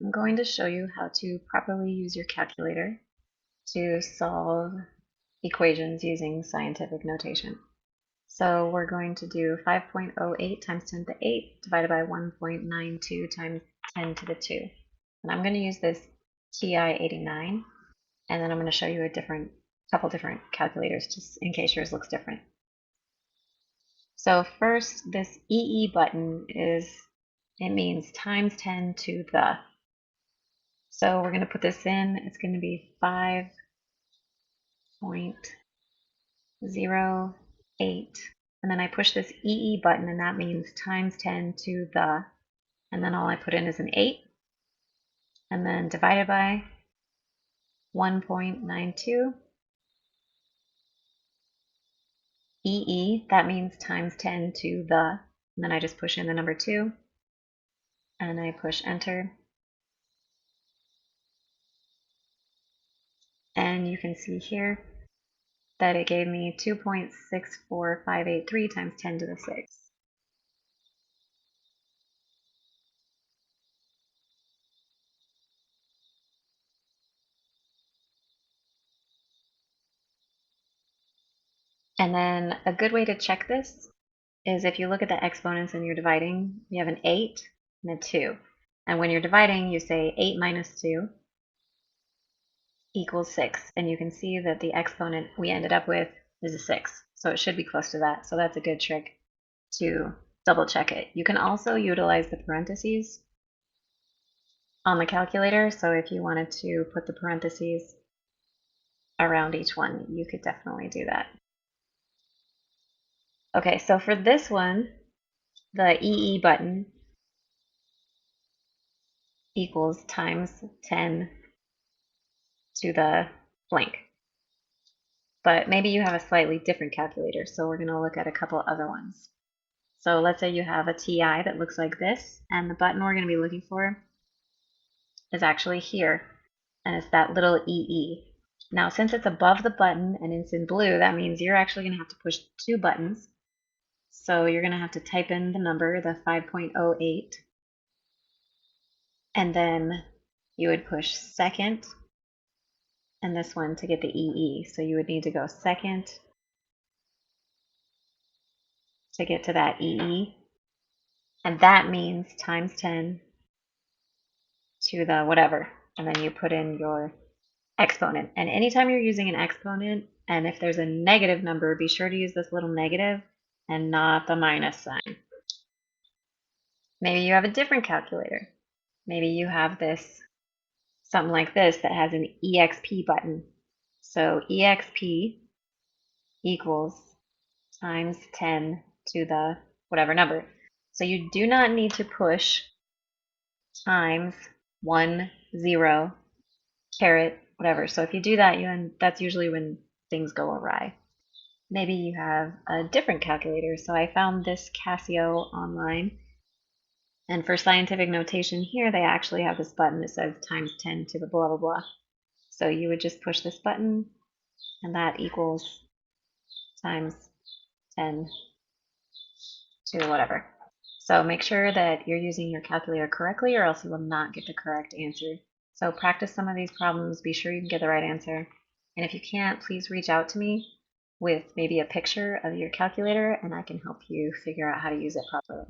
I'm going to show you how to properly use your calculator to solve equations using scientific notation. So we're going to do 5.08 times 10 to the 8 divided by 1.92 times 10 to the 2. And I'm going to use this TI-89, and then I'm going to show you a couple different calculators just in case yours looks different. So first, this EE button it means times 10 to the. So we're going to put this in. It's going to be 5.08. And then I push this EE button, and that means times 10 to the. And then all I put in is an 8. And then divided by 1.92. EE, that means times 10 to the. And then I just push in the number 2. And I push enter. And you can see here that it gave me 2.64583 times 10 to the 6. And then a good way to check this is if you look at the exponents and you're dividing, you have an 8 and a 2. And when you're dividing, you say 8 minus 2 equals 6. And you can see that the exponent we ended up with is a 6. So it should be close to that. So that's a good trick to double check it. You can also utilize the parentheses on the calculator. So if you wanted to put the parentheses around each one, you could definitely do that. Okay, so for this one, the EE button equals times 10 to the blank. But maybe you have a slightly different calculator, so we're going to look at a couple other ones. So let's say you have a TI that looks like this, and the button we're going to be looking for is actually here, and it's that little EE. Now, since it's above the button and it's in blue, that means you're actually going to have to push 2 buttons. So you're going to have to type in the number, the 5.08, and then you would push second and this one to get the EE. So you would need to go second to get to that EE. And that means times 10 to the whatever. And then you put in your exponent. And anytime you're using an exponent, and if there's a negative number, be sure to use this little negative and not the minus sign. Maybe you have a different calculator. Maybe you have this, something like this that has an EXP button. So EXP equals times 10 to the whatever number. So you do not need to push times 1, 0, caret, whatever. So if you do that, that's usually when things go awry. Maybe you have a different calculator. So I found this Casio online. And for scientific notation here, they actually have this button that says times 10 to the blah, blah, blah. So you would just push this button, and that equals times 10 to whatever. So make sure that you're using your calculator correctly, or else you will not get the correct answer. So practice some of these problems, be sure you can get the right answer. And if you can't, please reach out to me with maybe a picture of your calculator, and I can help you figure out how to use it properly.